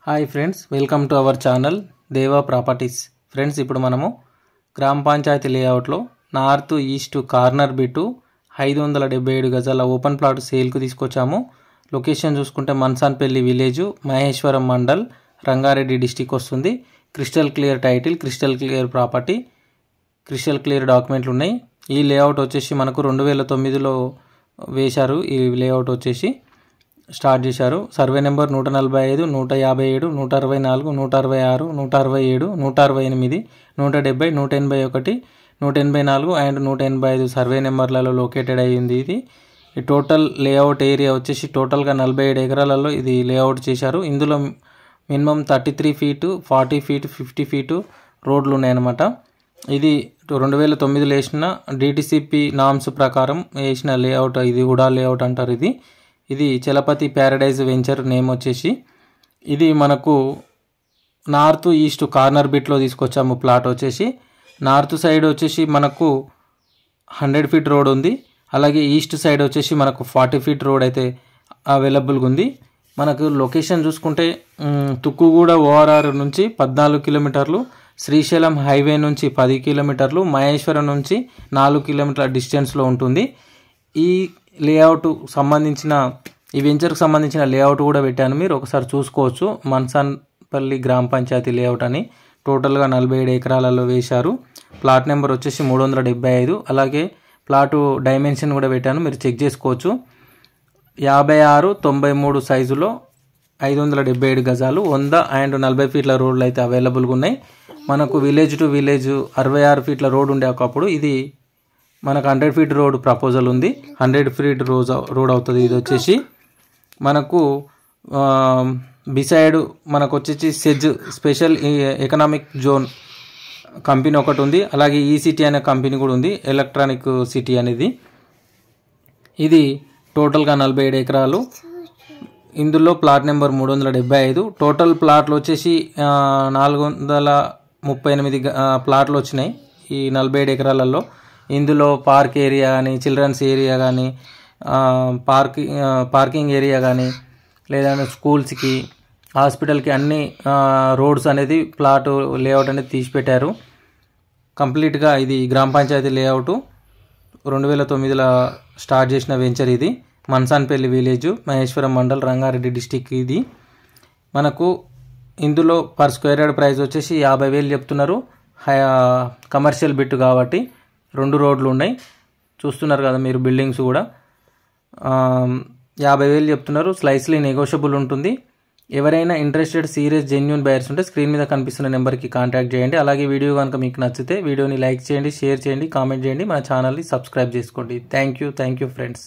Hi friends, welcome to our channel దేవా properties. Friends, ఇప్పుడు మనము గ్రామ పంచాయతీ లేఅవుట్లో నార్త్ ఈస్ట్ కార్నర్ బిట్టు 577 గజాల ఓపెన్ ప్లాట్ సేల్కు తీసుకొచ్చాము. లొకేషన్ చూసుకుంటే మన్సాన్పల్లి విలేజ్, మహేశ్వరం మండల్, రంగారెడ్డి డిస్టిక్ వస్తుంది. Crystal clear title, crystal clear property, crystal clear డాక్యుమెంట్లు ఉన్నాయి. ఈ లేఅవుట్ వచ్చేసి మనకు 2009లో వేశారు. ఈ లేఅవుట్ వచ్చేసి స్టార్ట్ చేశారు. సర్వే నెంబర్ 145, 157, 164, 166, 167, 168, 170, 181, 184 అండ్ 185 సర్వే నెంబర్లలో లొకేటెడ్ అయ్యింది. ఇది ఈ టోటల్ లేఅవుట్ ఏరియా వచ్చేసి టోటల్గా 47 ఎకరాలలో ఇది లేఅవుట్ చేశారు. ఇందులో మినిమం 33 ఫీటు, 40 ఫీటు, 50 ఫీటు రోడ్లు ఉన్నాయన్నమాట. ఇది 2009లో వేసిన డిటిసిపి నామ్స్ ప్రకారం వేసిన లేఅవుట్. ఇది కూడా లేఅవుట్ అంటారు. ఇది చలపతి ప్యారడైజ్ వెంచర్ నేమ్ వచ్చేసి. ఇది మనకు నార్త్ ఈస్ట్ కార్నర్ బిట్లో తీసుకొచ్చాము. ప్లాట్ వచ్చేసి నార్త్ సైడ్ వచ్చేసి మనకు 100 ఫీట్ రోడ్ ఉంది. అలాగే ఈస్ట్ సైడ్ వచ్చేసి మనకు 40 ఫీట్ రోడ్ అయితే అవైలబుల్గా ఉంది. మనకు లొకేషన్ చూసుకుంటే తుక్కుగూడ ఓఆర్ఆర్ నుంచి 14 కిలోమీటర్లు, శ్రీశైలం హైవే నుంచి 10 కిలోమీటర్లు, మహేశ్వరం నుంచి 4 కిలోమీటర్ల డిస్టెన్స్లో ఉంటుంది. ఈ లేఅవుట్ సంబంధించిన ఈ వెంచర్కి సంబంధించిన లేఅవుట్ కూడా పెట్టాను, మీరు ఒకసారి చూసుకోవచ్చు. మన్సాన్పల్లి గ్రామ పంచాయతీ లేఅవుట్ అని టోటల్గా 47 ఎకరాలలో వేశారు. ప్లాట్ నెంబర్ వచ్చేసి 375. అలాగే ప్లాటు డైమెన్షన్ కూడా పెట్టాను, మీరు చెక్ చేసుకోవచ్చు. 56-93 సైజులో 577 గజాలు, 100 అండ్ 40 ఫీట్ల రోడ్లు అయితే అవైలబుల్గా ఉన్నాయి. మనకు విలేజ్ టు విలేజ్ 66 ఫీట్ల రోడ్ ఉండే ఒకప్పుడు. ఇది మనకు 100 ఫీట్ రోడ్ ప్రపోజల్ ఉంది. 100 ఫీట్ రోడ్ అవుతుంది. ఇది వచ్చేసి మనకు బిసైడ్ మనకు వచ్చేసి SEZ special economic zone company ఒకటి ఉంది. అలాగే ఈసిటీ అనే కంపెనీ కూడా ఉంది, ఎలక్ట్రానిక్ సిటీ అనేది. ఇది టోటల్గా 47 ఎకరాలు. ఇందులో ప్లాట్ నెంబర్ 375. టోటల్ ప్లాట్లు వచ్చేసి 438 ప్లాట్లు వచ్చినాయి ఈ 47 ఎకరాలలో. ఇందులో పార్క్ ఏరియా కానీ, చిల్డ్రన్స్ ఏరియా కానీ, పార్కింగ్ ఏరియా కానీ, లేదంటే స్కూల్స్కి, హాస్పిటల్కి అన్ని రోడ్స్ అనేది ప్లాట్ లేఅవుట్ అనేది తీసిపెట్టారు. కంప్లీట్గా ఇది గ్రామ పంచాయతీ లేఅవుట్ 2009లో స్టార్ట్ చేసిన వెంచర్. ఇది మన్సాన్పల్లి విలేజ్, మహేశ్వరం మండల్, రంగారెడ్డి డిస్టిక్. ఇది మనకు ఇందులో పర్ స్క్వేర్ యార్డ్ ప్రైస్ వచ్చేసి 50,000 చెప్తున్నారు. కమర్షియల్ బిట్ కాబట్టి 2 రోడ్లు ఉన్నాయి, చూస్తున్నారు కదా మీరు. బిల్డింగ్స్ కూడా 50,000 చెప్తున్నారు. స్లైస్లీ నెగోషియబుల్ ఉంటుంది. ఎవరైనా ఇంట్రెస్టెడ్ సీరియస్ జెన్యూన్ బయర్స్ ఉంటే స్క్రీన్ మీద కనిపిస్తున్న నెంబర్కి కాంటాక్ట్ చేయండి. అలాగే వీడియో కనుక మీకు నచ్చితే వీడియోని లైక్ చేయండి, షేర్ చేయండి, కామెంట్ చేయండి, మన ఛానల్ని సబ్స్క్రైబ్ చేసుకోండి. Thank you friends.